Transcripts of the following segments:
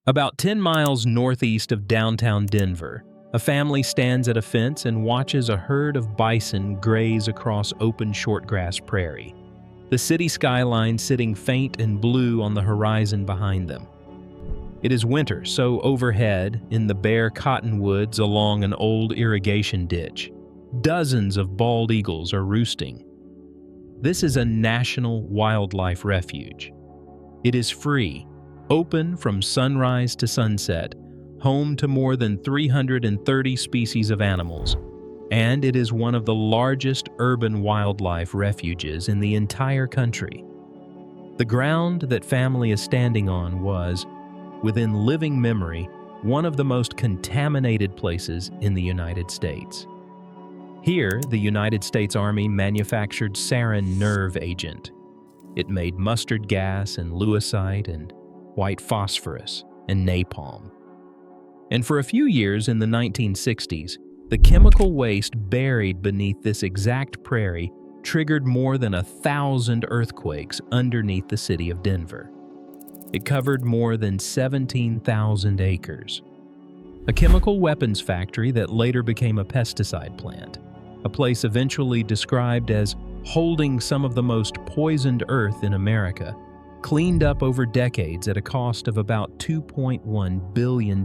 About 10 miles northeast of downtown Denver, a family stands at a fence and watches a herd of bison graze across open shortgrass prairie, the city skyline sitting faint and blue on the horizon behind them. It is winter, so overhead, in the bare cottonwoods along an old irrigation ditch, dozens of bald eagles are roosting. This is a national wildlife refuge. It is free, open from sunrise to sunset, home to more than 330 species of animals, and it is one of the largest urban wildlife refuges in the entire country. The ground that family is standing on was, within living memory, one of the most contaminated places in the United States. Here, the United States Army manufactured sarin nerve agent. It made mustard gas and lewisite and white phosphorus and napalm. And for a few years in the 1960s, the chemical waste buried beneath this exact prairie triggered more than 1,000 earthquakes underneath the city of Denver. It covered more than 17,000 acres. A chemical weapons factory that later became a pesticide plant, a place eventually described as holding some of the most poisoned earth in America, cleaned up over decades at a cost of about $2.1 billion.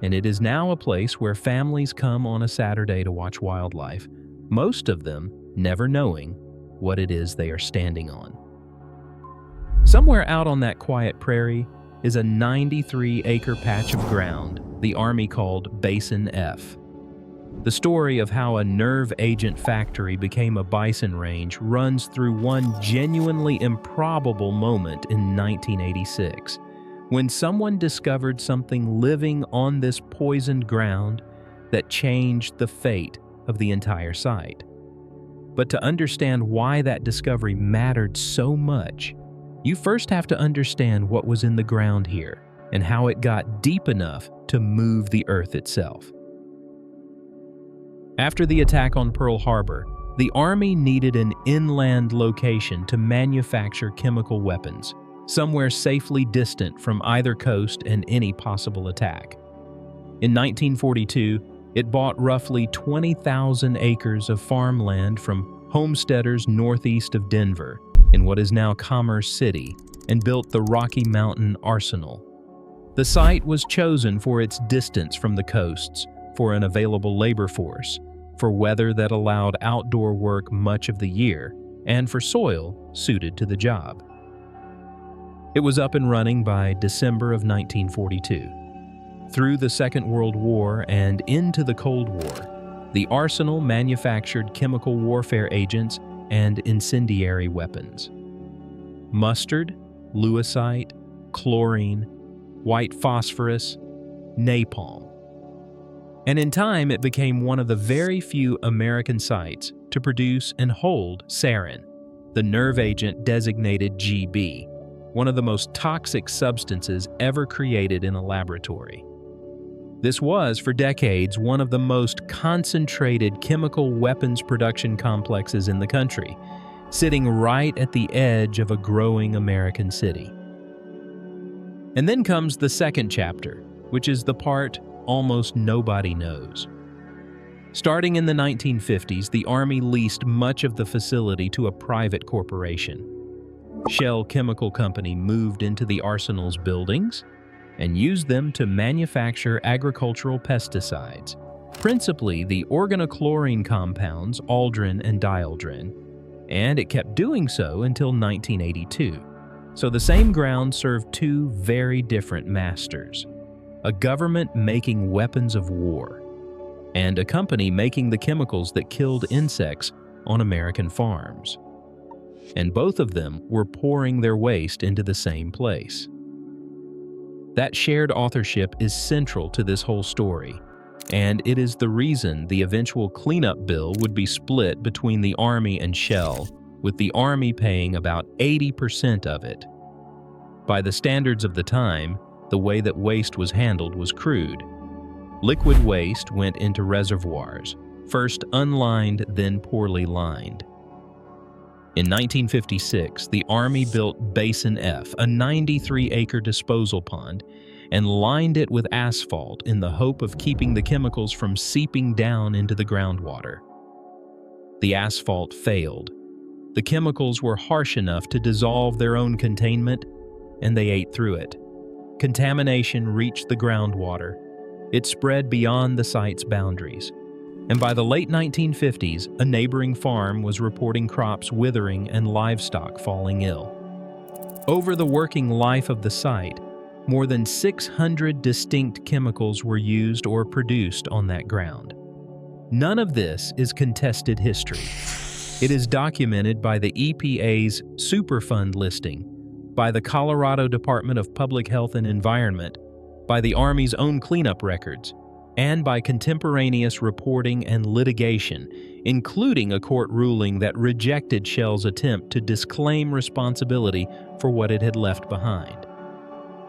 And it is now a place where families come on a Saturday to watch wildlife, most of them never knowing what it is they are standing on. Somewhere out on that quiet prairie is a 93-acre patch of ground the Army called Basin F. The story of how a nerve agent factory became a bison range runs through one genuinely improbable moment in 1986, when someone discovered something living on this poisoned ground that changed the fate of the entire site. But to understand why that discovery mattered so much, you first have to understand what was in the ground here and how it got deep enough to move the earth itself. After the attack on Pearl Harbor, the Army needed an inland location to manufacture chemical weapons, somewhere safely distant from either coast and any possible attack. In 1942, it bought roughly 20,000 acres of farmland from homesteaders northeast of Denver, in what is now Commerce City, and built the Rocky Mountain Arsenal. The site was chosen for its distance from the coasts, for an available labor force, for weather that allowed outdoor work much of the year, and for soil suited to the job. It was up and running by December of 1942. Through the Second World War and into the Cold War, the arsenal manufactured chemical warfare agents and incendiary weapons. Mustard, lewisite, chlorine, white phosphorus, napalm. And in time, it became one of the very few American sites to produce and hold sarin, the nerve agent designated GB, one of the most toxic substances ever created in a laboratory. This was, for decades, one of the most concentrated chemical weapons production complexes in the country, sitting right at the edge of a growing American city. And then comes the second chapter, which is the part almost nobody knows. Starting in the 1950s, the Army leased much of the facility to a private corporation. Shell Chemical Company moved into the arsenal's buildings and used them to manufacture agricultural pesticides, principally the organochlorine compounds aldrin and dieldrin, and it kept doing so until 1982. So the same ground served two very different masters: a government making weapons of war, and a company making the chemicals that killed insects on American farms. And both of them were pouring their waste into the same place. That shared authorship is central to this whole story, and it is the reason the eventual cleanup bill would be split between the Army and Shell, with the Army paying about 80% of it. By the standards of the time, the way that waste was handled was crude. Liquid waste went into reservoirs, first unlined, then poorly lined. In 1956, the Army built Bison F, a 93-acre disposal pond, and lined it with asphalt in the hope of keeping the chemicals from seeping down into the groundwater. The asphalt failed. The chemicals were harsh enough to dissolve their own containment, and they ate through it. Contamination reached the groundwater. It spread beyond the site's boundaries. And by the late 1950s, a neighboring farm was reporting crops withering and livestock falling ill. Over the working life of the site, more than 600 distinct chemicals were used or produced on that ground. None of this is contested history. It is documented by the EPA's Superfund listing, by the Colorado Department of Public Health and Environment, by the Army's own cleanup records, and by contemporaneous reporting and litigation, including a court ruling that rejected Shell's attempt to disclaim responsibility for what it had left behind.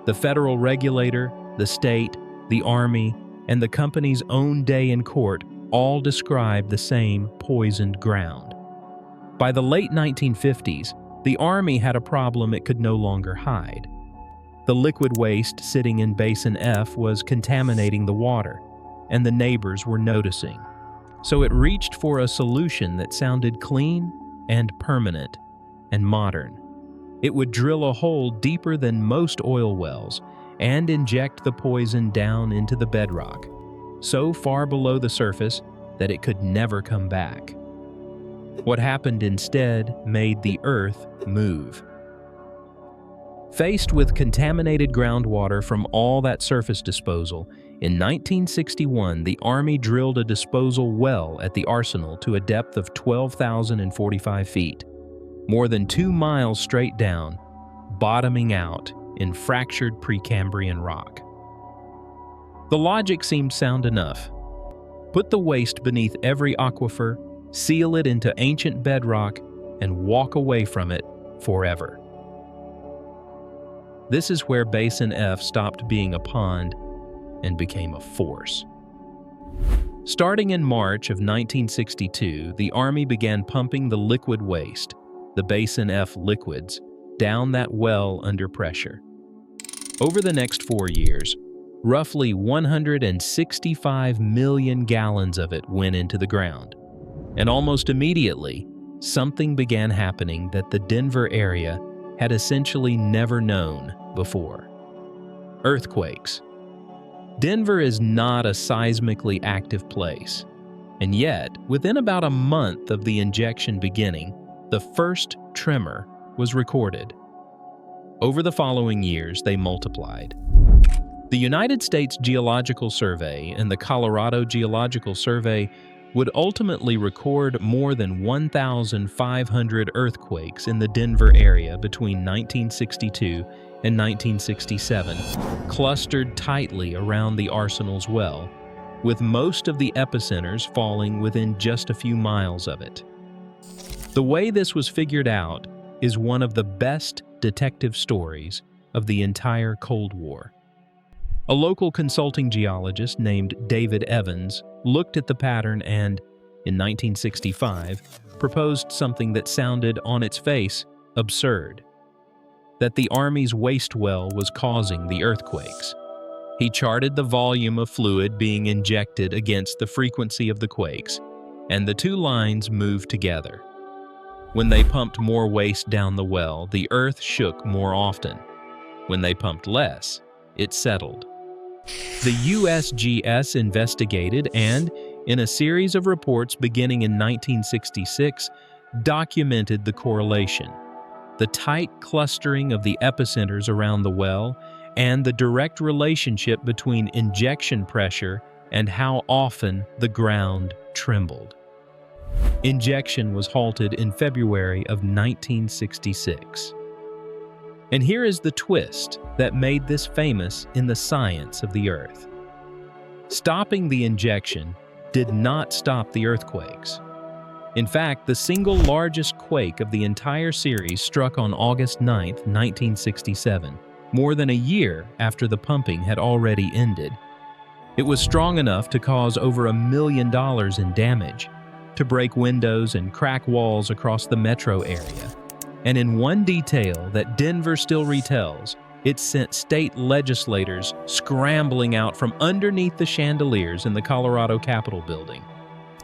The federal regulator, the state, the Army, and the company's own day in court all described the same poisoned ground. By the late 1950s, the Army had a problem it could no longer hide. The liquid waste sitting in Bison F was contaminating the water, and the neighbors were noticing. So it reached for a solution that sounded clean and permanent and modern. It would drill a hole deeper than most oil wells and inject the poison down into the bedrock, so far below the surface that it could never come back. What happened instead made the earth move. Faced with contaminated groundwater from all that surface disposal, in 1961 the Army drilled a disposal well at the arsenal to a depth of 12,045 feet, more than 2 miles straight down, bottoming out in fractured Precambrian rock. The logic seemed sound enough. Put the waste beneath every aquifer, seal it into ancient bedrock, and walk away from it forever. This is where Bison F stopped being a pond and became a force. Starting in March of 1962, the Army began pumping the liquid waste, the Bison F liquids, down that well under pressure. Over the next 4 years, roughly 165 million gallons of it went into the ground. And almost immediately, something began happening that the Denver area had essentially never known before. Earthquakes. Denver is not a seismically active place, and yet, within about a month of the injection beginning, the first tremor was recorded. Over the following years, they multiplied. The United States Geological Survey and the Colorado Geological Survey would ultimately record more than 1,500 earthquakes in the Denver area between 1962 and 1967, clustered tightly around the arsenal's well, with most of the epicenters falling within just a few miles of it. The way this was figured out is one of the best detective stories of the entire Cold War. A local consulting geologist named David Evans looked at the pattern and, in 1965, proposed something that sounded, on its face, absurd: that the Army's waste well was causing the earthquakes. He charted the volume of fluid being injected against the frequency of the quakes, and the two lines moved together. When they pumped more waste down the well, the earth shook more often. When they pumped less, it settled. The USGS investigated and, in a series of reports beginning in 1966, documented the correlation, the tight clustering of the epicenters around the well, and the direct relationship between injection pressure and how often the ground trembled. Injection was halted in February of 1966. And here is the twist that made this famous in the science of the Earth. Stopping the injection did not stop the earthquakes. In fact, the single largest quake of the entire series struck on August 9, 1967, more than a year after the pumping had already ended. It was strong enough to cause over $1 million in damage, to break windows and crack walls across the metro area. And in one detail that Denver still retells, it sent state legislators scrambling out from underneath the chandeliers in the Colorado Capitol building.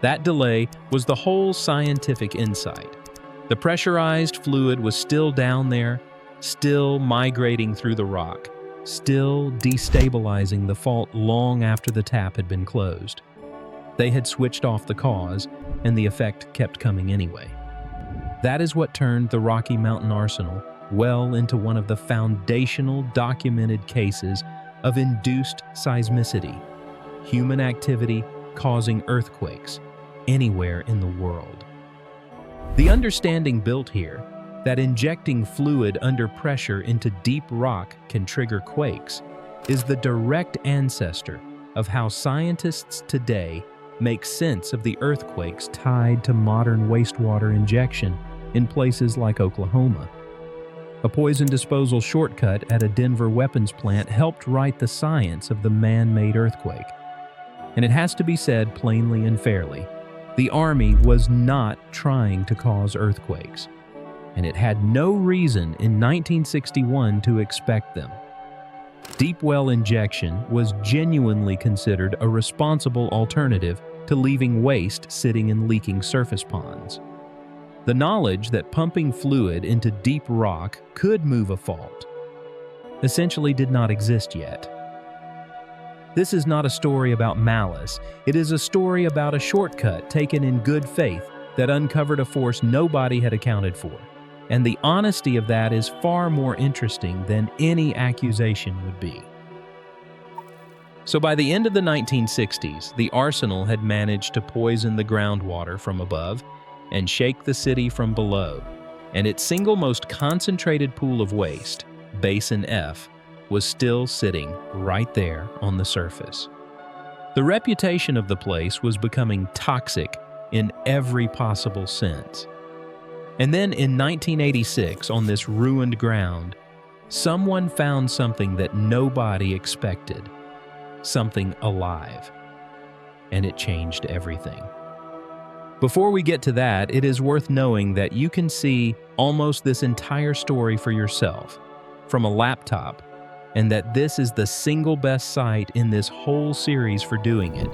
That delay was the whole scientific insight. The pressurized fluid was still down there, still migrating through the rock, still destabilizing the fault long after the tap had been closed. They had switched off the cause, and the effect kept coming anyway. That is what turned the Rocky Mountain Arsenal well into one of the foundational documented cases of induced seismicity, human activity causing earthquakes anywhere in the world. The understanding built here that injecting fluid under pressure into deep rock can trigger quakes is the direct ancestor of how scientists today make sense of the earthquakes tied to modern wastewater injection in places like Oklahoma. A poison disposal shortcut at a Denver weapons plant helped write the science of the man-made earthquake. And it has to be said plainly and fairly, the Army was not trying to cause earthquakes, and it had no reason in 1961 to expect them. Deep well injection was genuinely considered a responsible alternative to leaving waste sitting in leaking surface ponds. The knowledge that pumping fluid into deep rock could move a fault essentially did not exist yet. This is not a story about malice. It is a story about a shortcut taken in good faith that uncovered a force nobody had accounted for. And the honesty of that is far more interesting than any accusation would be. So by the end of the 1960s, the arsenal had managed to poison the groundwater from above and shake the city from below, and its single most concentrated pool of waste, Basin F, was still sitting right there on the surface. The reputation of the place was becoming toxic in every possible sense. And then in 1986, on this ruined ground, someone found something that nobody expected, something alive, and it changed everything. Before we get to that, it is worth knowing that you can see almost this entire story for yourself from a laptop, and that this is the single best site in this whole series for doing it,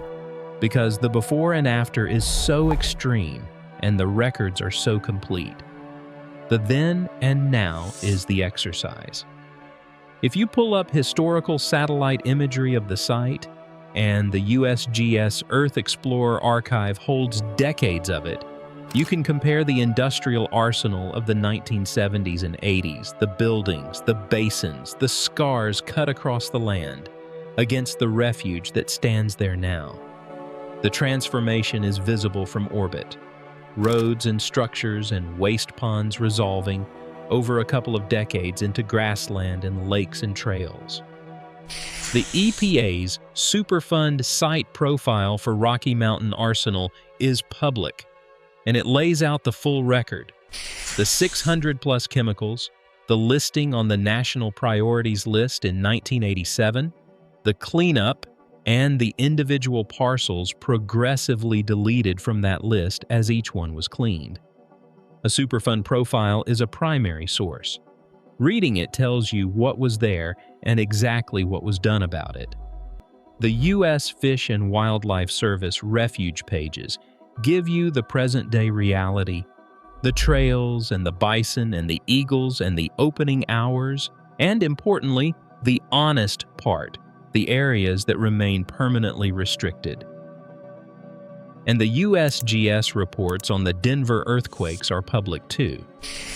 because the before and after is so extreme and the records are so complete. The then and now is the exercise. If you pull up historical satellite imagery of the site, and the USGS Earth Explorer archive holds decades of it, you can compare the industrial arsenal of the 1970s and 80s, the buildings, the basins, the scars cut across the land, against the refuge that stands there now. The transformation is visible from orbit. Roads and structures and waste ponds resolving over a couple of decades into grassland and lakes and trails. The EPA's Superfund site profile for Rocky Mountain Arsenal is public, and it lays out the full record. The 600-plus chemicals, the listing on the National Priorities List in 1987, the cleanup, and the individual parcels progressively deleted from that list as each one was cleaned. A Superfund profile is a primary source. Reading it tells you what was there and exactly what was done about it. The U.S. Fish and Wildlife Service Refuge pages give you the present-day reality, the trails and the bison and the eagles and the opening hours, and importantly, the honest part, the areas that remain permanently restricted. And the USGS reports on the Denver earthquakes are public too,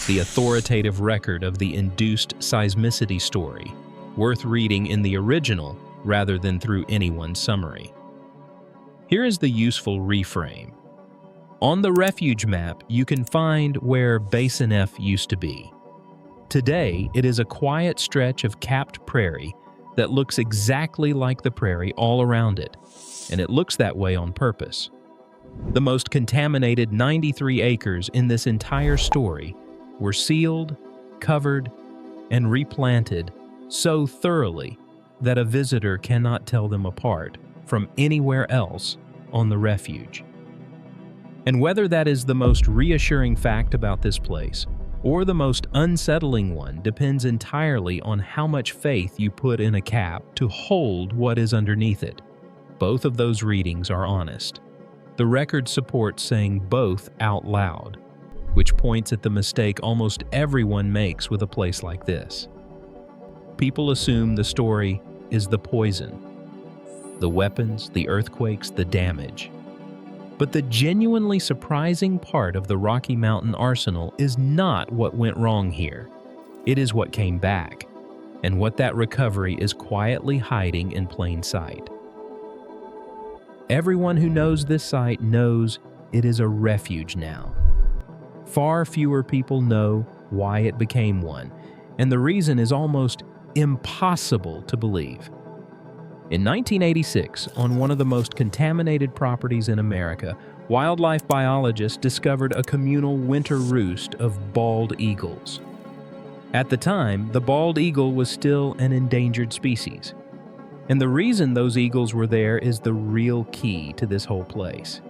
the authoritative record of the induced seismicity story, worth reading in the original rather than through anyone's summary. Here is the useful reframe. On the refuge map, you can find where Basin F used to be. Today, it is a quiet stretch of capped prairie that looks exactly like the prairie all around it, and it looks that way on purpose. The most contaminated 93 acres in this entire story were sealed, covered, and replanted so thoroughly that a visitor cannot tell them apart from anywhere else on the refuge. And whether that is the most reassuring fact about this place or the most unsettling one depends entirely on how much faith you put in a cap to hold what is underneath it. Both of those readings are honest. The record supports saying both out loud, which points at the mistake almost everyone makes with a place like this. People assume the story is the poison, the weapons, the earthquakes, the damage. But the genuinely surprising part of the Rocky Mountain arsenal is not what went wrong here. It is what came back, and what that recovery is quietly hiding in plain sight. Everyone who knows this site knows it is a refuge now. Far fewer people know why it became one, and the reason is almost impossible to believe. In 1986, on one of the most contaminated properties in America, wildlife biologists discovered a communal winter roost of bald eagles. At the time, the bald eagle was still an endangered species. And the reason those eagles were there is the real key to this whole place.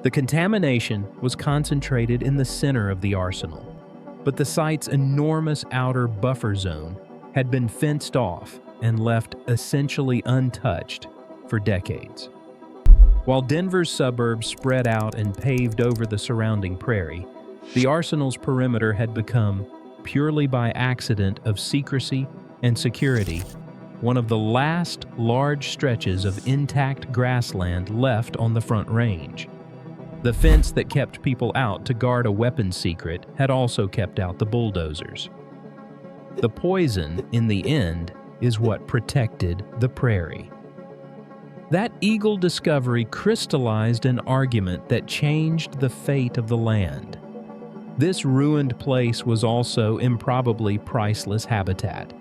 The contamination was concentrated in the center of the arsenal, but the site's enormous outer buffer zone had been fenced off and left essentially untouched for decades. While Denver's suburbs spread out and paved over the surrounding prairie, the arsenal's perimeter had become, purely by accident of secrecy and security, one of the last large stretches of intact grassland left on the Front Range. The fence that kept people out to guard a weapons secret had also kept out the bulldozers. The poison, in the end, is what protected the prairie. That eagle discovery crystallized an argument that changed the fate of the land. This ruined place was also improbably priceless habitat.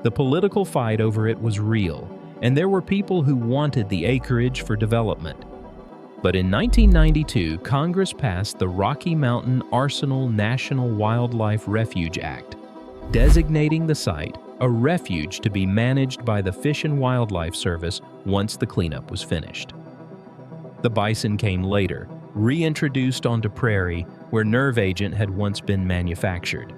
The political fight over it was real, and there were people who wanted the acreage for development. But in 1992, Congress passed the Rocky Mountain Arsenal National Wildlife Refuge Act, designating the site a refuge to be managed by the Fish and Wildlife Service once the cleanup was finished. The bison came later, reintroduced onto prairie where nerve agent had once been manufactured.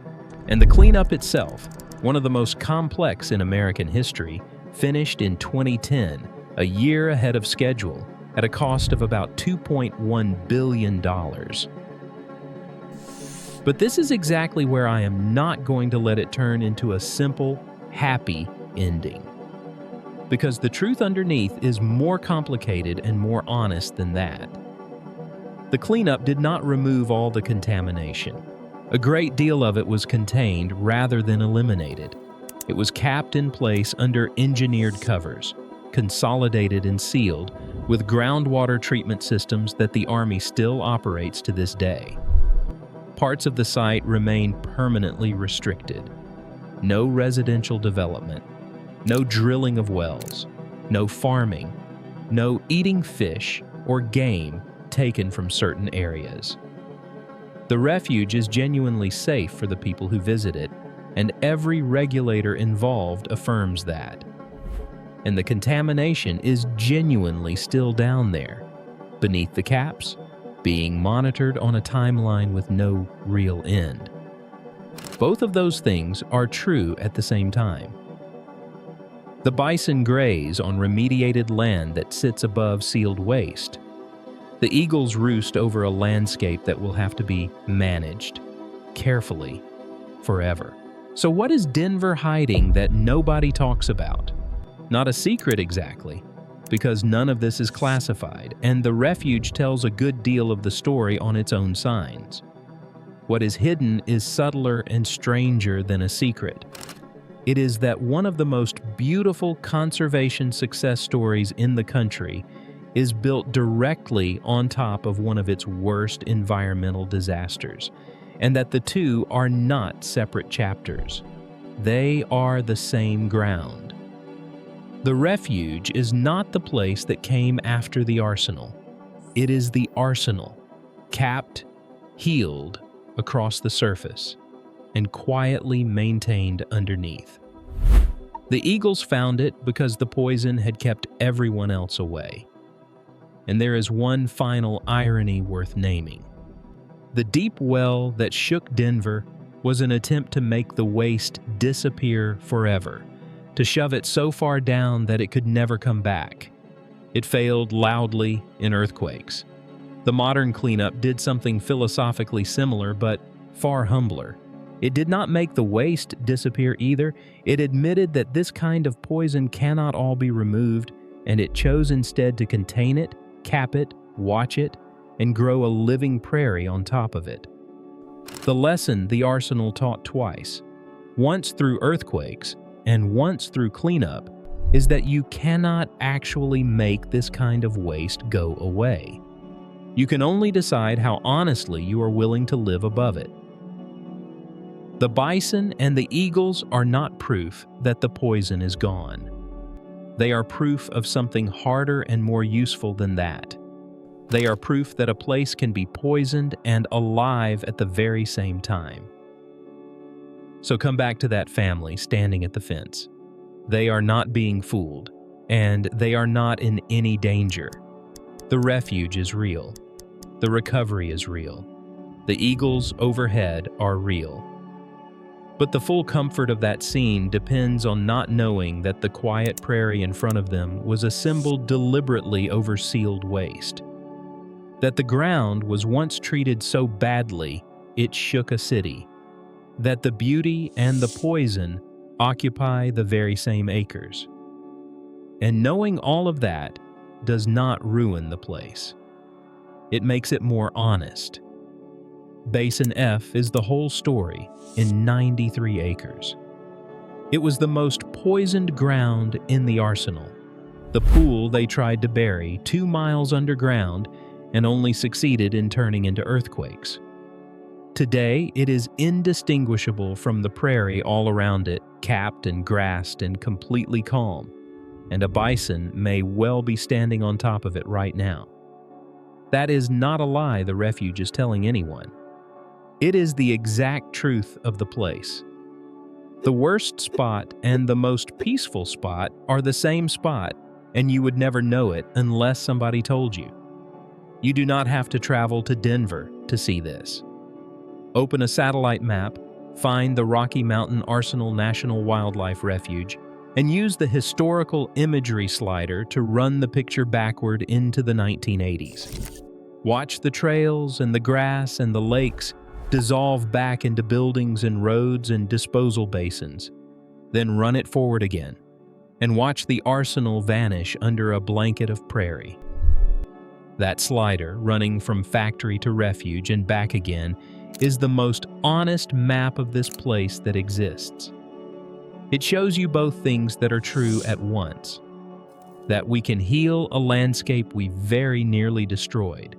And the cleanup itself, one of the most complex in American history, finished in 2010, a year ahead of schedule, at a cost of about $2.1 billion. But this is exactly where I am not going to let it turn into a simple, happy ending. Because the truth underneath is more complicated and more honest than that. The cleanup did not remove all the contamination. A great deal of it was contained rather than eliminated. It was capped in place under engineered covers, consolidated and sealed with groundwater treatment systems that the Army still operates to this day. Parts of the site remain permanently restricted. No residential development, no drilling of wells, no farming, no eating fish or game taken from certain areas. The refuge is genuinely safe for the people who visit it, and every regulator involved affirms that. And the contamination is genuinely still down there, beneath the caps, being monitored on a timeline with no real end. Both of those things are true at the same time. The bison graze on remediated land that sits above sealed waste. The eagles roost over a landscape that will have to be managed carefully forever. So what is Denver hiding that nobody talks about? Not a secret exactly, because none of this is classified, and the refuge tells a good deal of the story on its own signs. What is hidden is subtler and stranger than a secret. It is that one of the most beautiful conservation success stories in the country is built directly on top of one of its worst environmental disasters, and that the two are not separate chapters. They are the same ground. The refuge is not the place that came after the arsenal. It is the arsenal, capped, healed across the surface, and quietly maintained underneath. The eagles found it because the poison had kept everyone else away. And there is one final irony worth naming. The deep well that shook Denver was an attempt to make the waste disappear forever, to shove it so far down that it could never come back. It failed loudly in earthquakes. The modern cleanup did something philosophically similar, but far humbler. It did not make the waste disappear either. It admitted that this kind of poison cannot all be removed, and it chose instead to contain it, cap it, watch it, and grow a living prairie on top of it. The lesson the arsenal taught twice, once through earthquakes and once through cleanup, is that you cannot actually make this kind of waste go away. You can only decide how honestly you are willing to live above it. The bison and the eagles are not proof that the poison is gone. They are proof of something harder and more useful than that. They are proof that a place can be poisoned and alive at the very same time. So come back to that family standing at the fence. They are not being fooled, and they are not in any danger. The refuge is real. The recovery is real. The eagles overhead are real. But the full comfort of that scene depends on not knowing that the quiet prairie in front of them was assembled deliberately over sealed waste. That the ground was once treated so badly it shook a city. That the beauty and the poison occupy the very same acres. And knowing all of that does not ruin the place. It makes it more honest. Basin F is the whole story in 93 acres. It was the most poisoned ground in the arsenal. The pool they tried to bury 2 miles underground and only succeeded in turning into earthquakes. Today, it is indistinguishable from the prairie all around it, capped and grassed and completely calm, and a bison may well be standing on top of it right now. That is not a lie the refuge is telling anyone. It is the exact truth of the place. The worst spot and the most peaceful spot are the same spot, and you would never know it unless somebody told you. You do not have to travel to Denver to see this. Open a satellite map, find the Rocky Mountain Arsenal National Wildlife Refuge, and use the historical imagery slider to run the picture backward into the 1980s. Watch the trails and the grass and the lakes dissolve back into buildings and roads and disposal basins. Then run it forward again, and watch the arsenal vanish under a blanket of prairie. That slider, running from factory to refuge and back again, is the most honest map of this place that exists. It shows you both things that are true at once. That we can heal a landscape we very nearly destroyed.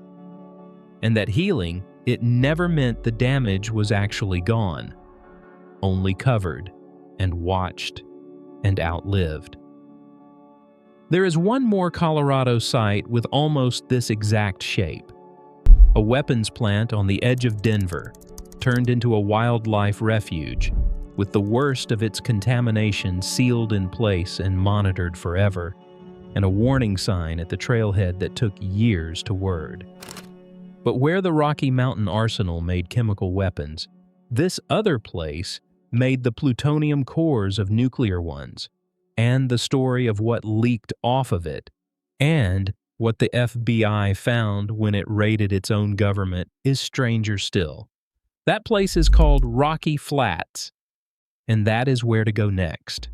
And that healing, it never meant the damage was actually gone, only covered and watched and outlived. There is one more Colorado site with almost this exact shape. A weapons plant on the edge of Denver, turned into a wildlife refuge, with the worst of its contamination sealed in place and monitored forever, and a warning sign at the trailhead that took years to word. But where the Rocky Mountain Arsenal made chemical weapons, this other place made the plutonium cores of nuclear ones, and the story of what leaked off of it, and what the FBI found when it raided its own government is stranger still. That place is called Rocky Flats, and that is where to go next.